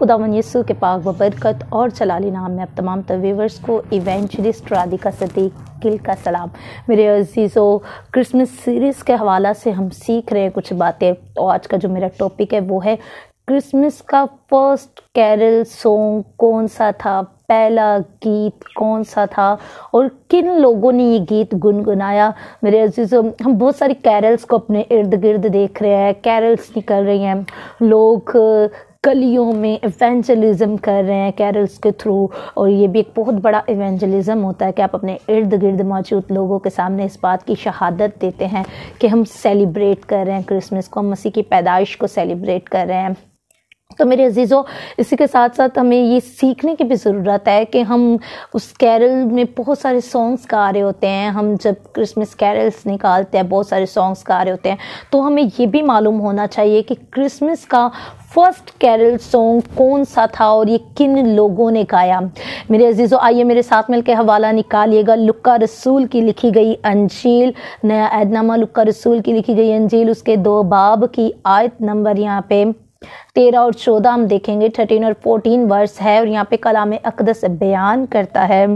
खुदावन यीशु के पाक बरकत और जलाली नाम में आप तमाम व्यूअर्स को इवेंचलिस्ट राधिका सदीक गिल का सलाम। मेरे अजीज़ों, क्रिसमस सीरीज़ के हवाला से हम सीख रहे हैं कुछ बातें। तो आज का जो मेरा टॉपिक है वो है क्रिसमस का फर्स्ट कैरल सॉन्ग कौन सा था, पहला गीत कौन सा था और किन लोगों ने ये गीत गुनगुनाया। मेरे अजीज़ों, हम बहुत सारी कैरल्स को अपने इर्द गिर्द देख रहे हैं, कैरल्स निकल रही हैं, लोग गलियों में इवेंजलिज्म कर रहे हैं कैरल्स के थ्रू। और ये भी एक बहुत बड़ा इवेंजलिज्म होता है कि आप अपने इर्द गिर्द मौजूद लोगों के सामने इस बात की शहादत देते हैं कि हम सेलिब्रेट कर रहे हैं क्रिसमस को, हम मसीह की पैदाइश को सेलिब्रेट कर रहे हैं। तो मेरे अजीज़ों, इसी के साथ साथ हमें ये सीखने की भी ज़रूरत है कि हम उस कैरल में बहुत सारे सॉन्ग्स गा रहे होते हैं। हम जब क्रिसमस कैरल्स निकालते हैं, बहुत सारे सॉन्ग्स गा रहे होते हैं, तो हमें ये भी मालूम होना चाहिए कि क्रिसमस का फर्स्ट कैरल सॉन्ग कौन सा था और ये किन लोगों ने गाया। मेरे अजीज़ों, आइए मेरे साथ मिलकर हवाला निकालिएगा लुक्का रसूल की लिखी गई अंजील, नया ऐदनामा लुक्का रसूल की लिखी गई अंजील, उसके 2 बाब की आयत नंबर यहाँ पे 13 और 14 हम देखेंगे। 13 और 14 वर्स है और यहाँ पे कलाम अक़दस बयान करता है।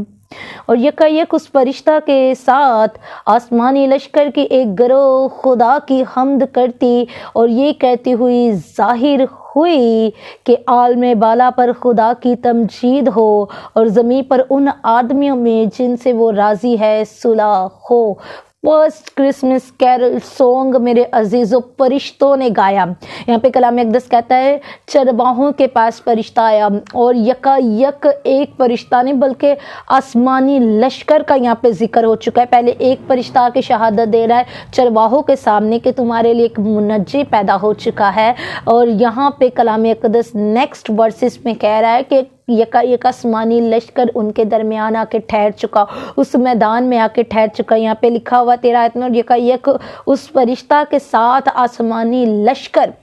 और यकायक उस फरिश्ता के साथ आसमानी लश्कर की एक गिरोह खुदा की हम्द करती और ये कहती हुई जाहिर हुई कि आलम बाला पर खुदा की तमजीद हो और ज़मीन पर उन आदमियों में जिनसे वो राज़ी है सुलह हो। फर्स्ट क्रिसमस कैरल सॉन्ग मेरे अजीज़ों फरिश्तों ने गाया। यहाँ पे कलाम अक़दस कहता है चरवाहों के पास फरिश्ता आया और यकायक एक फरिश्ता नहीं बल्कि आसमानी लश्कर का यहाँ पे जिक्र हो चुका है। पहले एक फरिश्ता आके शहादत दे रहा है चरवाहों के सामने कि तुम्हारे लिए एक मुनज्जी पैदा हो चुका है। और यहाँ पे कलाम अक़दस नेक्स्ट वर्सेस में कह रहा है कि यकायक आसमानी लश्कर उनके दरमियान आके ठहर चुका, उस मैदान में आके ठहर चुका। यहाँ पे लिखा हुआ 13 आयत में, और यकायक उस फरिश्ता के साथ आसमानी लश्कर।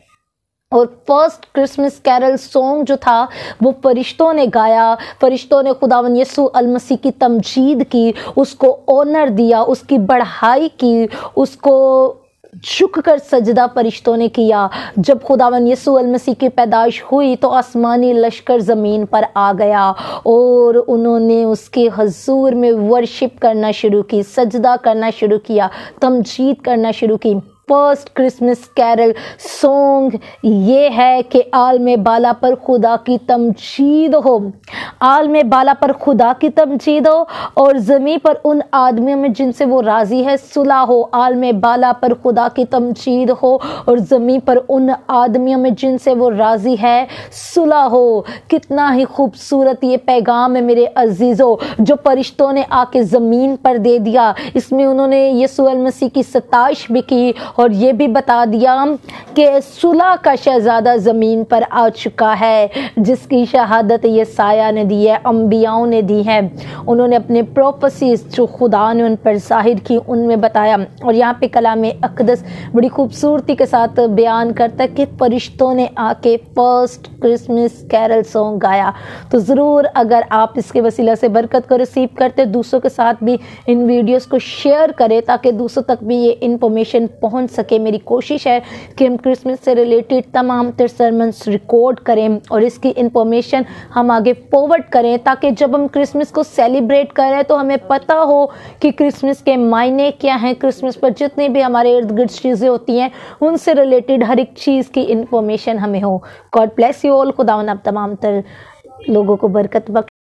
और फर्स्ट क्रिसमस कैरल सॉन्ग जो था वो फरिश्तों ने गाया। फरिश्तों ने खुदावन यीशु अल मसीह की तमजीद की, उसको ऑनर दिया, उसकी बढ़ाई की, उसको झुक कर सजदा फरिश्तों ने किया। जब खुदावन यीशु अल मसीह की पैदाइश हुई तो आसमानी लश्कर ज़मीन पर आ गया और उन्होंने उसके हजूर में वर्शिप करना शुरू की, सजदा करना शुरू किया, तमजीद करना शुरू की। फर्स्ट क्रिसमस कैरल सॉन्ग ये है कि आलम बाला पर खुदा की तमजीद हो, आलम बाला पर खुदा की तमजीद हो और ज़मीन पर उन आदमियों में जिनसे वो राज़ी है सुलह हो। आलम बाला पर खुदा की तमजीद हो और ज़मीन पर उन आदमियों में जिनसे वो राज़ी है सुलह हो। कितना ही खूबसूरत ये पैगाम है मेरे अजीज़ों जो फरिश्तों ने आके ज़मीन पर दे दिया। इसमें उन्होंने यीशु अल मसीह की सताइश भी की और ये भी बता दिया कि सुलह का शहजादा ज़मीन पर आ चुका है, जिसकी शहादत यसाया ने दी है, अंबियाओं ने दी है। उन्होंने अपने प्रोफेसीज जो खुदा ने उन पर ज़ाहिर की उनमें बताया। और यहाँ पे कलाम अक़दस बड़ी खूबसूरती के साथ बयान करता है कि फरिश्तों ने आके फर्स्ट क्रिसमस कैरल सॉन्ग गाया। तो ज़रूर अगर आप इसके वसीला से बरकत को रिसीव करते, दूसरों के साथ भी इन वीडियोज़ को शेयर करें ताकि दूसरों तक भी ये इंफॉर्मेशन पहुँच सके। मेरी कोशिश है कि हम क्रिसमस से रिलेटेड तमाम सरमन्स रिकॉर्ड करें और इसकी इंफॉर्मेशन हम आगे फॉरवर्ड करें ताकि जब हम क्रिसमस को सेलिब्रेट करें तो हमें पता हो कि क्रिसमस के मायने क्या हैं। क्रिसमस पर जितनी भी हमारे इर्द गिर्द चीज़ें होती हैं उनसे रिलेटेड हर एक चीज़ की इंफॉर्मेशन हमें हो। God bless you all. खुदावन आप तमाम लोगों को बरकत बख्शे।